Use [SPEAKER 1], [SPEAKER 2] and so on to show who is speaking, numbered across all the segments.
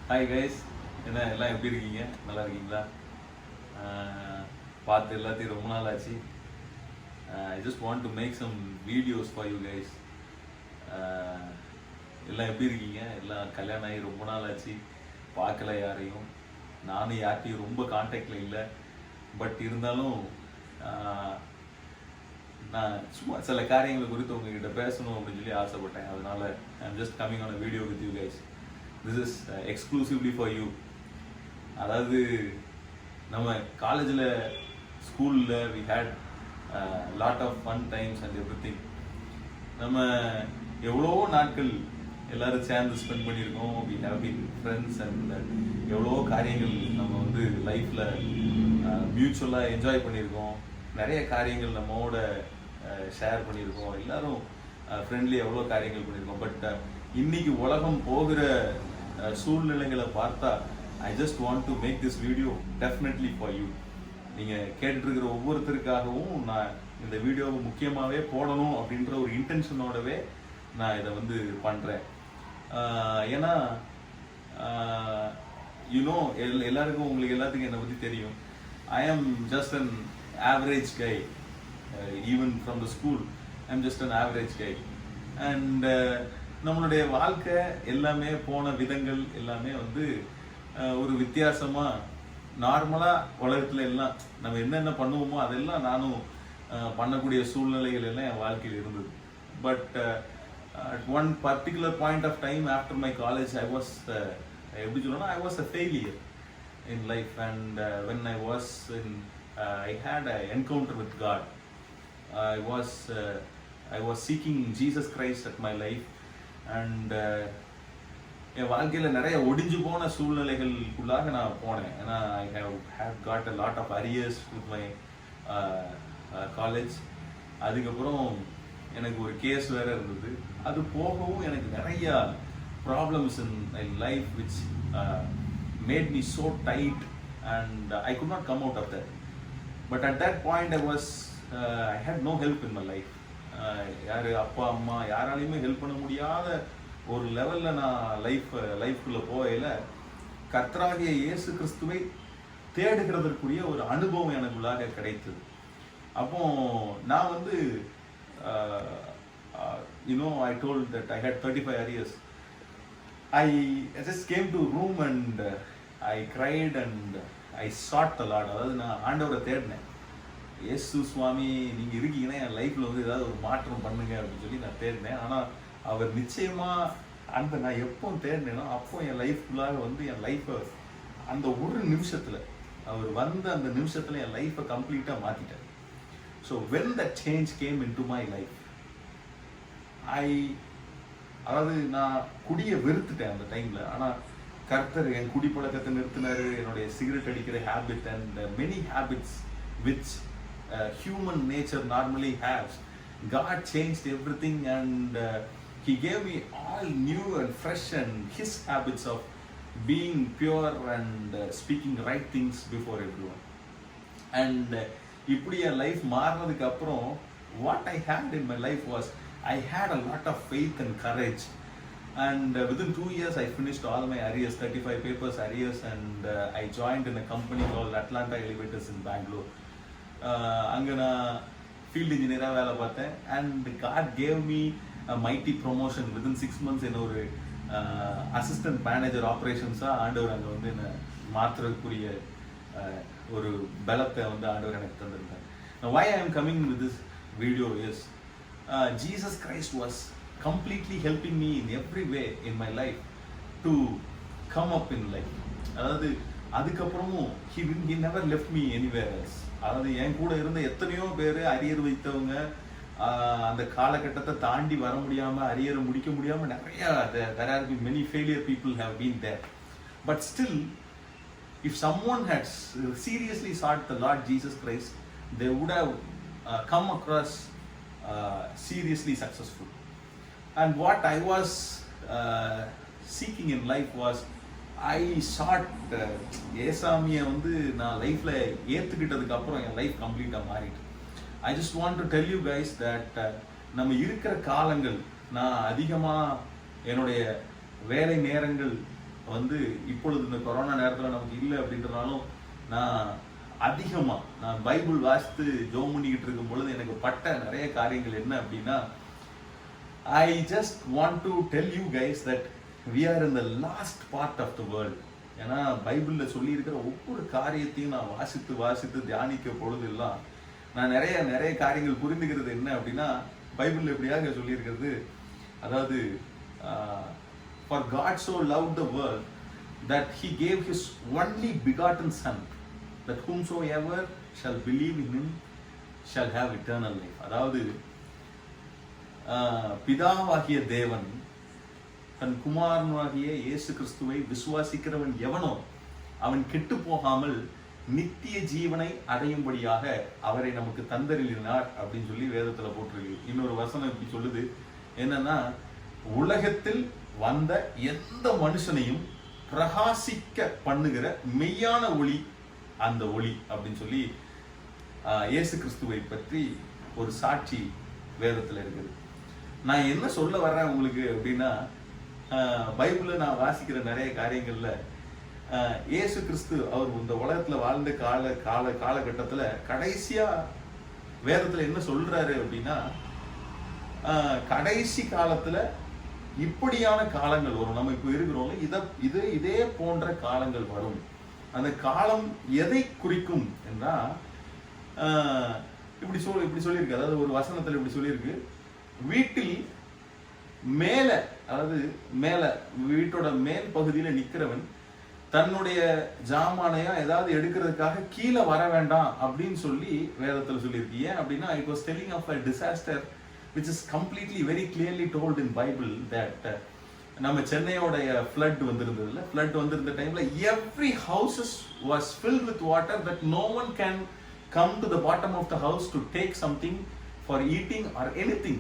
[SPEAKER 1] Hi guys, என்ன எல்லாம் எப்படி இருக்கீங்க? நல்லா இருக்கீங்களா? பார்த்து எல்லாத்தையும் ரொம்ப நாள் ஆச்சு. I just want to make some videos for you guys. எல்லாம் எப்படி இருக்கீங்க? எல்லாம் கல்யாணம் ஆகி ரொம்ப நாள் ஆச்சு, பார்க்கல யாரையும். நானும் யார்கிட்டையும் ரொம்ப கான்டாக்டில் இல்லை. பட் இருந்தாலும் நான் சும்மா சில காரியங்கள் குறித்து உங்ககிட்ட பேசணும் அப்படின்னு சொல்லி ஆசைப்பட்டேன். அதனால I am just coming on a video with you guys. This is exclusively for you. அதாவது நம்ம காலேஜில் ஸ்கூலில் we had lot of fun times and everything. நம்ம எவ்வளோ நாட்கள் எல்லாரும் சேர்ந்து ஸ்பெண்ட் பண்ணியிருக்கோம். We have been friends and எவ்வளோ காரியங்கள் நம்ம வந்து லைஃப்பில் மியூச்சுவலாக என்ஜாய் பண்ணியிருக்கோம். நிறைய காரியங்கள் நம்மோட ஷேர் பண்ணியிருக்கோம். எல்லாரும் ஃப்ரெண்ட்லி எவ்வளோ காரியங்கள் பண்ணியிருக்கோம். பட் இன்னைக்கு உலகம் போகிற சூழ்நிலைகளை பார்த்தா I just want to make this video definitely for you. நீங்கள் கேட்டுருக்கிற ஒவ்வொருத்தருக்காகவும் நான் இந்த வீடியோவை முக்கியமாகவே போடணும் அப்படின்ற ஒரு இன்டென்ஷனோடவே நான் இதை வந்து பண்ணுறேன். ஏன்னா யூனோ எல்லாருக்கும் உங்களுக்கு எல்லாத்துக்கும் என்னை பற்றி தெரியும். I am just an average guy. Even from the school I am just an average guy. And நம்மளுடைய வாழ்க்கை எல்லாமே போன விதங்கள் எல்லாமே வந்து ஒரு வித்தியாசமாக நார்மலாக உலகத்தில் எல்லாம் நம்ம என்னென்ன பண்ணுவோமோ அதெல்லாம் நானும் பண்ணக்கூடிய சூழ்நிலைகள் எல்லாம் என் வாழ்க்கையில் இருந்தது. But at one particular point of time after my college I was எப்படி சொல்லணும்னா I was a failure in life. And when I was in I had an encounter with God. I was seeking Jesus Christ at my life. And என் வாழ்க்கையில் நிறைய ஒடிஞ்சு போன சூழ்நிலைகளுக்குள்ளாக நான் போனேன். ஏன்னா I have got a lot of arrears with my college. அதுக்கப்புறம் எனக்கு ஒரு case வேறு இருந்தது. அது போகவும் எனக்கு நிறையா problems in my life which made me so tight and I could not come out of that. But at that point I had no help in my life. யார் அப்பா அம்மா யாராலையுமே ஹெல்ப் பண்ண முடியாத ஒரு லெவலில் நான் லைஃப்குள்ளே போகையில் கர்த்தராகிய இயேசு கிறிஸ்துவை தேடுகிறதற்குரிய ஒரு அனுபவம் எனக்குள்ளாக கிடைத்தது. அப்போ நான் வந்து I told that I had 35 arrears. I just came to a room and I cried and I sought the Lord. அதாவது நான் ஆண்டவரை தேடினேன். இயேசு சுவாமி நீங்கள் இருக்கீங்கன்னா என் லைஃப்பில் வந்து ஏதாவது ஒரு மாற்றம் பண்ணுங்க அப்படின்னு சொல்லி நான் தேடினேன். ஆனால் அவர் நிச்சயமாக நான் எப்போ தேடினேனோ அப்போ என் லைஃப்குள்ளாக வந்து என் லைஃப்பை அந்த ஒரு நிமிஷத்தில் அவர் வந்த அந்த நிமிஷத்தில் என் லைஃப்பை கம்ப்ளீட்டாக மாற்றிட்டார். So when the change came into my life அதாவது நான் குடியை வெறுத்துட்டேன் அந்த டைமில். ஆனால் கர்த்தர் என் குடி பழக்கத்தை நிறுத்தினார். என்னுடைய சிகரெட் அடிக்கிற habit and many habits which human nature normally has. God changed everything and He gave me all new and fresh and His habits of being pure and speaking right things before everyone. And இப்படி என் life மாறினதுக்கு அப்புறம் what I had in my life was I had a lot of faith and courage. And within 2 years I finished all my arrears, 35 papers arrears, and I joined in a company called Atlanta Elevators in Bangalore. அங்கே நான் field இன்ஜினியராக வேலை பார்த்தேன். And god gave me a mighty promotion. Within 6 months என்ன ஒரு assistant manager ஆப்ரேஷன்ஸாக ஆண்டவர் அங்கே வந்து என்னை மாற்றுறதுக்குரிய ஒரு பலத்தை வந்து ஆண்டவர் எனக்கு தந்திருந்தார். why I am coming with this video is Jesus Christ was completely helping me in every way in my life to come up in life. அதாவது அதுக்கப்புறமும் he never left me anywhere else. அதாவது என் கூட இருந்த எத்தனையோ பேர் arrear வைத்தவங்க அந்த காலகட்டத்தை தாண்டி வர முடியாமல் அரியரை முடிக்க முடியாமல் நிறையா there have been many failure people have been there. But still if someone had seriously sought the Lord Jesus Christ they would have come across seriously successful. And what I was seeking in life was ஐ ஷார்ட் ஏசாமியை வந்து நான் லைஃப்பில் ஏற்றுக்கிட்டதுக்கு அப்புறம் என் life கம்ப்ளீட்டாக மாறிட்டு. I just want to tell you guys that நம்ம இருக்கிற காலங்கள் நான் அதிகமாக என்னுடைய வேலை நேரங்கள் வந்து இப்பொழுது இந்த கொரோனா நேரத்தில் நமக்கு இல்லை அப்படின்றனாலும் நான் பைபிள் வாசித்து ஜோம் பண்ணிக்கிட்டு இருக்கும் பொழுது எனக்கு பட்ட நிறைய காரியங்கள் என்ன அப்படின்னா, I just want to tell you guys that we are in the last part of the world. ஏன்னா பைபிளில் சொல்லியிருக்கிற ஒவ்வொரு காரியத்தையும் நான் வாசித்து தியானிக்க பொழுதெல்லாம் நான் நிறைய காரியங்கள் புரிந்துக்கிறது என்ன அப்படின்னா, பைபிளில் எப்படியாக சொல்லியிருக்கிறது, அதாவது for God so loved the world that he gave his only begotten son, that whomsoever shall believe in him shall have eternal life. அதாவது பிதாவாகிய தேவன் தன் குமாரனாகிய இயேசு கிறிஸ்துவை விசுவாசிக்கிறவன் எவனோ அவன் கெட்டு போகாமல் நித்திய ஜீவனை அடையும்படியாக அவரை நமக்கு தந்தருளினார் அப்படின்னு சொல்லி வேதத்துல போட்டிருக்கு. இன்னொரு வசனம் இப்படி சொல்லுது, என்னன்னா, உலகத்தில் வந்த எந்த மனுஷனையும் பிரகாசிக்க பண்ணுகிற மெய்யான ஒளி அந்த ஒளி அப்படின்னு சொல்லி இயேசு கிறிஸ்துவை பற்றி ஒரு சாட்சி வேதத்துல இருக்குது. நான் என்ன சொல்ல வர்றேன் உங்களுக்கு அப்படின்னா, பைபிளில் நான் வாசிக்கிற நிறைய காரியங்கள்ல இயேசு கிறிஸ்து அவர் இந்த உலகத்துல வாழ்ந்த காலகட்டத்துல கடைசியா வேதத்துல என்ன சொல்றாரு அப்படின்னா, கடைசி காலத்துல இப்படியான காலங்கள் வரும். நம்ம இப்ப இருக்கிறோம்ல, இதே போன்ற காலங்கள் வரும். அந்த காலம் எதை குறிக்கும் என்றா, இப்படி சொல்லியிருக்கு. அதாவது ஒரு வசனத்துல இப்படி சொல்லியிருக்கு, வீட்டில் மேல, அதாவது வீட்டோட மேல் பகுதியில நிக்கிறவன் தன்னுடைய ஜாமானையா ஏதாவது எடுக்கிறதுக்காக கீழே வர வேண்டாம் அப்படின்னு சொல்லி வேதத்துல சொல்லியிருக்கு. ஏன் அப்படின்னா, it was telling of a disaster which is completely very clearly told in Bible that நம்ம சென்னையோடைய flood வந்திருந்ததுல, flood வந்திருந்த டைம்ல every houses was filled with water that no one can come to the bottom of the house to take something for eating or anything.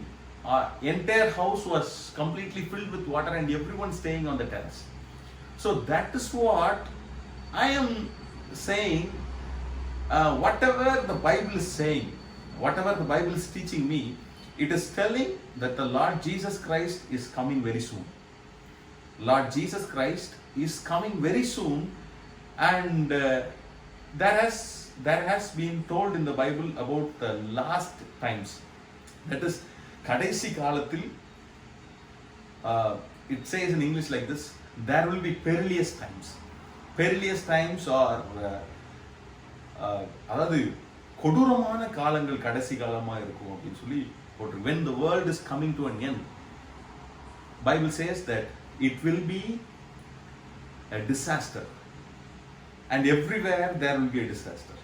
[SPEAKER 1] Entire house was completely filled with water and everyone staying on the terrace. So that is what I am saying. Whatever the Bible is saying, whatever the Bible is teaching me, it is telling that the Lord Jesus Christ is coming very soon. Lord Jesus Christ is coming very soon, and there has been told in the Bible about the last times. That is, கடைசி காலத்தில், it says in English like this, there will be perilous times. Perilous times are அதாவது கொடூரமான காலங்கள் கடைசி காலமா இருக்கும் அப்படின்னு சொல்லி போட்டு, when the world is coming to an end, Bible says that it will be a disaster, and everywhere there will be a disaster,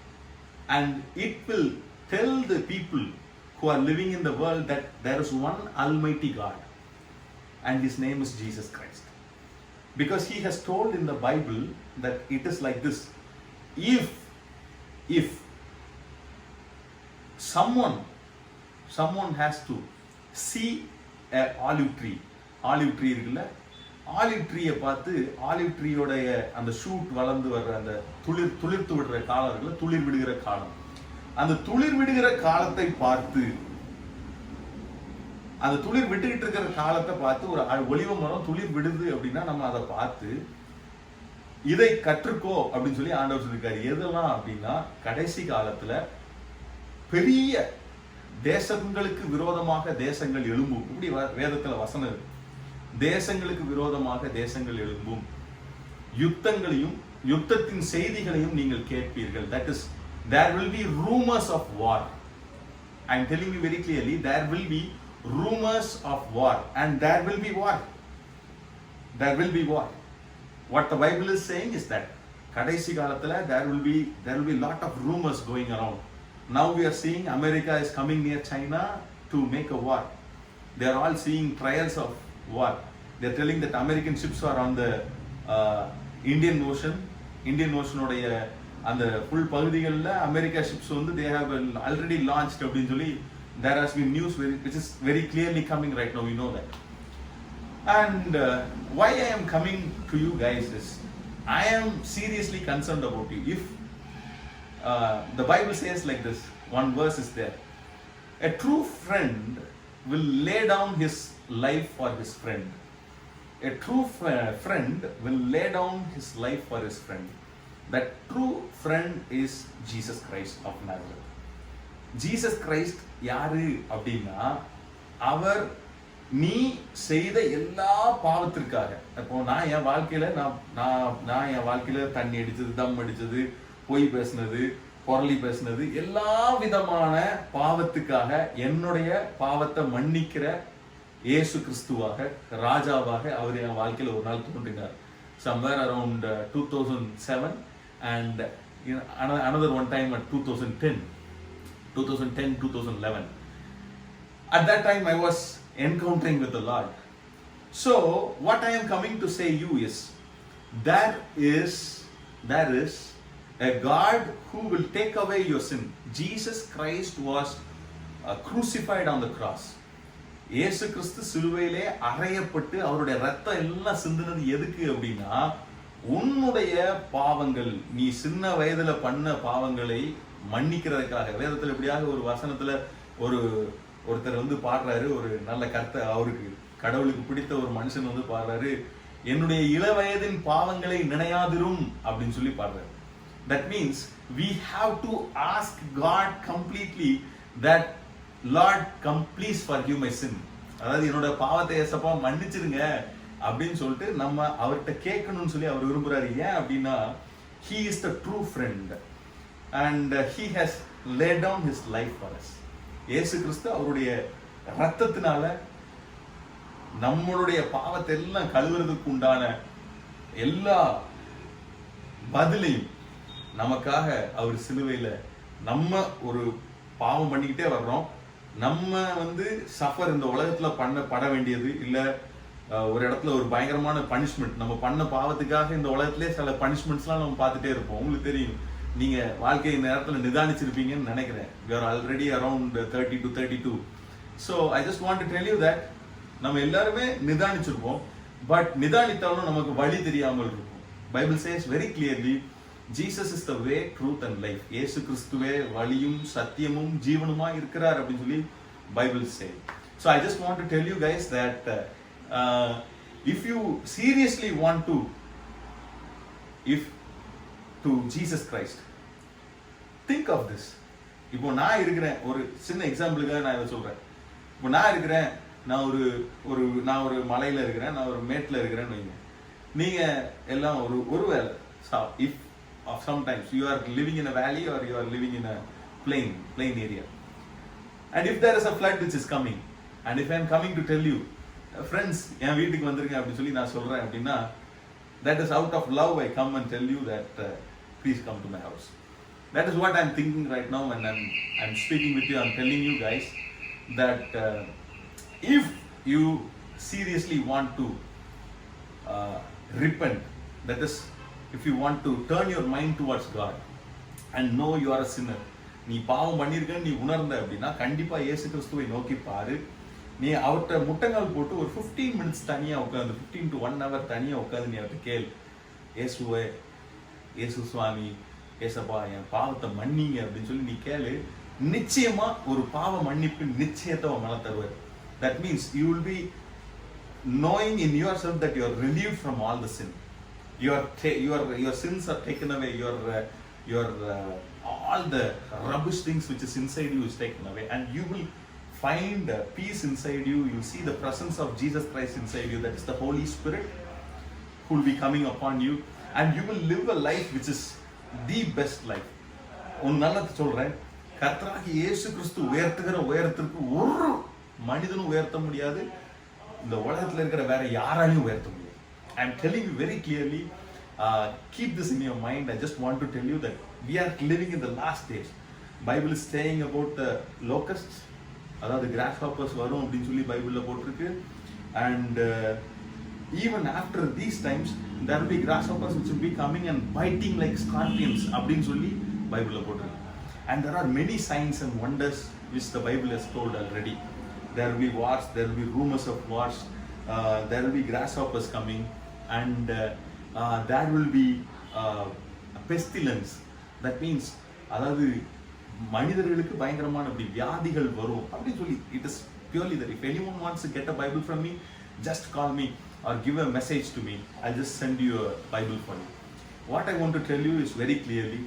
[SPEAKER 1] and it will tell the people who are living in the world that there is one Almighty God, and his name is Jesus Christ. Because he has told in the Bible that it is like this: if someone has to see a olive tree இருக்குல்ல, olive ட்ரீயை பார்த்து, olive ட்ரீயோடைய அந்த shoot வளர்ந்து வர்ற அந்த துளிர்த்து விடுற காலம் இருக்குல்ல, துளிர் விடுகிற காலம், அந்த துளிர் விடுகிற காலத்தை பார்த்து, அந்த துளிர் விட்டுக்கிட்டு இருக்கிற காலத்தை பார்த்து, ஒரு ஒலிவ மரம் துளிர் விடுது அப்படின்னா நம்ம அதை பார்த்து இதை கற்றுக்கோ அப்படின்னு சொல்லி ஆண்டவர் சொல்லியிருக்காரு. எதெல்லாம் அப்படின்னா, கடைசி காலத்துல பெரிய தேசங்களுக்கு விரோதமாக தேசங்கள் எழும்பும். இப்படி வேதத்துல வசனம் இருக்கு. தேசங்களுக்கு விரோதமாக தேசங்கள் எழும்பும், யுத்தங்களையும் யுத்தத்தின் செய்திகளையும் நீங்கள் கேட்பீர்கள். That is, there will be rumors of war. I am telling you very clearly, there will be rumors of war, and there will be war. There will be war. What the Bible is saying is that கடைசி காலத்துல there will be lot of rumors going around. Now we are seeing America is coming near China to make a war. They are all seeing trials of war. They are telling that American ships are on the Indian Ocean உடைய அந்த full பகுதிகளில் America ships வந்து they have already launched அப்படின்னு சொல்லி there has been news which is very clearly coming right now. We know that. And why I am coming to you guys is, I am seriously concerned about you. If the Bible says like this, one verse is there: a true friend will lay down his life for his friend. A a true friend will lay down his life for his friend. That true friend is Jesus Christ of Nazareth. Jesus Christ யாரு அப்படின்னா, அவர் நீ செய்த எல்லா பாவத்திற்காக. இப்போ நான் என் வாழ்க்கையில நான் என் வாழ்க்கையில தண்ணி அடிச்சது, தம் அடிச்சது, பொய் பேசினது, பொரளி பேசினது, எல்லா விதமான பாவத்துக்காக என்னுடைய பாவத்தை மன்னிக்கிற இயேசு கிறிஸ்துவாக, ராஜாவாக அவர் என் வாழ்க்கையில ஒரு நாள் தோன்றினார். somewhere around 2007 and another one time at 2010-2011. At that time I was encountering with the Lord. So what I am coming to say you is, there is a God who will take away your sin. Jesus Christ was crucified on the cross. இயேசு கிறிஸ்து சிலுவையிலே அறையப்பட்டு அவருடைய ரத்தம் எல்லாம் சிந்தினது எதுக்கு அப்படின்னா, உன்னுடைய பாவங்கள், நீ சின்ன வயதுல பண்ண பாவங்களை மன்னிக்கிறதுக்காக. வேதத்துல எப்படியாக ஒரு வசனத்துல ஒருத்தர் வந்து பாடுறாரு, ஒரு நல்ல அவருக்கு கடவுளுக்கு பிடித்த ஒரு மனுஷன் வந்து பாடுறாரு, என்னுடைய இளவயதின் பாவங்களை நினையாதிரும் அப்படின்னு சொல்லி பாடுறாரு. That means we have to ask God completely that Lord, please forgive my sin. அதாவது என்னோட பாவத்தை ஏசப்பா மன்னிச்சிருங்க அப்படின்னு சொல்லிட்டு நம்ம அவர்கிட்ட கேட்கணும்னு சொல்லி அவர் விரும்புறாரு. ஏன் அப்படின்னா, he is the true friend and he has laid down his life for us. இயேசு கிறிஸ்து அவருடைய ரத்தத்தினால நம்மளுடைய பாவத்தை எல்லாம் கழுவுறதுக்கு உண்டான எல்லா பதிலையும் நமக்காக அவர் சிலுவையில, நம்ம ஒரு பாவம் பண்ணிக்கிட்டே வர்றோம், நம்ம வந்து சஃபர் இந்த உலகத்துல பட வேண்டியது இல்ல, ஒரு இடத்துல ஒரு பயங்கரமான பனிஷ்மெண்ட், நம்ம பண்ண பாவத்துக்காக இந்த உலகத்திலே சில பனிஷ்மெண்ட்ஸ்லாம் நம்ம பார்த்துட்டே இருப்போம். உங்களுக்கு தெரியும், நீங்க வாழ்க்கை நேரத்துல நிதானிச்சிருப்பீங்கன்னு நினைக்கிறேன். we are already around 30 to 32. so I just want to tell you that நம்ம எல்லாருமே நிதானிச்சிருப்போம், பட் நிதானித்தாலும் நமக்கு வழி தெரியாமல் இருக்கும். Bible says very clearly, Jesus is the way, truth and life. இயேசு கிறிஸ்துவே வழியும் சத்தியமும் ஜீவனுமா இருக்கிறார் அப்படின்னு சொல்லி Bible say. So I just want to tell you guys that if you seriously want to Jesus Christ, think of this. இப்போ நான் இருக்கிறேன், ஒரு சின்ன எக்ஸாம்பிளுக்காக நான் இதை சொல்றேன். இப்போ நான் இருக்கிறேன், நான் ஒரு மலையில இருக்கிறேன், நான் ஒரு மேட்ல இருக்கிறேன்னு வைங்க. நீங்க எல்லாம் ஒரு வேலை, if sometimes you are living in a valley or you are living in a plain area, and if there is a flood which is coming, and if I am coming to tell you, friends, என் வீட்டுக்கு வந்திருக்கேன் அப்படின்னு சொல்லி நான் சொல்றேன் அப்படின்னா, that is out of love I come and tell you that please come to my house. That is what I am thinking right now when I'm speaking with you. I am telling you guys that if you seriously want to repent, that is, if you want to turn your mind towards God and know you are a sinner, நீ பாவம் பண்ணியிருக்கன்னு நீ உணர்ந்த அப்படின்னா கண்டிப்பா இயேசு கிறிஸ்துவை நோக்கி பாரு. நீ அவர்கிட்ட முட்டங்கால் போட்டு ஒரு 15 minutes தனியா உட்காந்து, 15 to 1 hour தனியா உட்காந்து நீ அவர்கிட்ட கேள், இயேசு சுவாமி, ஏசப்பா என் பாவத்தை மன்னிங்க அப்படின்னு சொல்லி நீ கேளு. நிச்சயமா ஒரு பாவ மன்னிப்பு நிச்சயத்தை அவன் மேல தருவார். That means you will be knowing in yourself that you are relieved from all the sin. Your sins are taken away. Your all the rubbish things which is inside you is taken away, and you will find peace inside you. You see the presence of Jesus Christ inside you. That is the Holy Spirit who will be coming upon you, and you will live a life which is the best life. உன் நல்லது சொல்றேன், கர்த்தராகிய இயேசு கிறிஸ்து உயர்த்துகிற உயரத்திற்கு ஒரு மனிதனும் உயர்த்த முடியாது, இந்த உலகத்துல இருக்கிற வேற யாராலையும் உயர்த்த முடியாது. I am telling you very clearly, keep this in your mind. I just want to tell you that we are living in the last days. Bible is saying about the locusts, அதாவது grasshoppers வரும் அப்படின்னு சொல்லி பைபிள்ல போட்டிருக்கு. And even after these times there will be grasshoppers which will be coming and biting like scorpions அப்படின்னு சொல்லி பைபிள்ல போட்டிருக்கு. And there are many signs and wonders which the Bible has told already. There will be wars, there will be rumors of wars, there will be grasshoppers coming, and there will be pestilence. That means அதாவது மனிதர்களுக்கு பயங்கரமான அப்படி வியாதிகள் வரும் அப்படின்னு சொல்லி. It is purely that if anyone wants to get a Bible from me, just call me or give a message to me, I'll just send you a Bible for you. What I want to tell you is very clearly,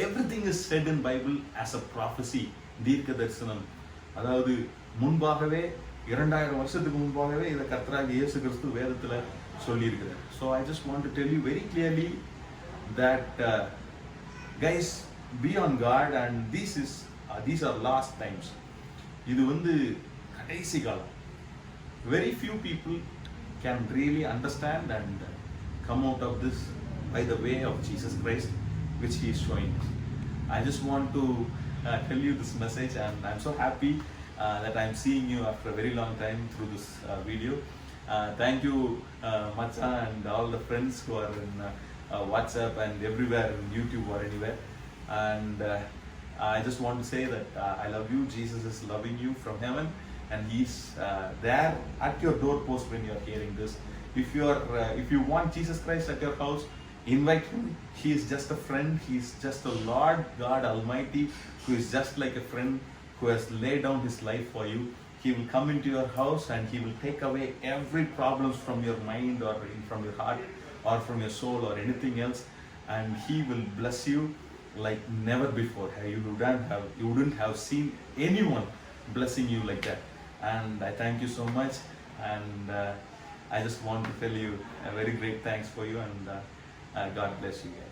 [SPEAKER 1] everything is said in Bible as a prophecy, தீர்க்க தரிசனம். அதாவது முன்பாகவே 2000 வருஷத்துக்கு முன்பாகவே இதை கர்த்தராகிய இயேசு கிறிஸ்து வேதத்துல சொல்லியிருக்கிறார். So I just want to tell you very clearly that guys, be on guard, and these are last times. இது வந்து கடைசி காலம். Very few people can really understand and come out of this by the way of Jesus Christ, which He is showing us. I just want to tell you this message, and I'm so happy that I'm seeing you after a very long time through this video. Thank you, Macha, and all the friends who are in WhatsApp and everywhere, in YouTube or anywhere. And I just want to say that I love you. Jesus is loving you from heaven, and He's there at your doorpost when you're hearing this. If you want Jesus Christ at your house, invite Him. He is just a friend. He is just a Lord God Almighty, who is just like a friend who has laid down His life for you. He will come into your house and He will take away every problems from your mind or from your heart or from your soul or anything else, and He will bless you like never before. You wouldn't have seen anyone blessing you like that. And I thank you so much, and I just want to tell you a very great thanks for you, and God bless you guys.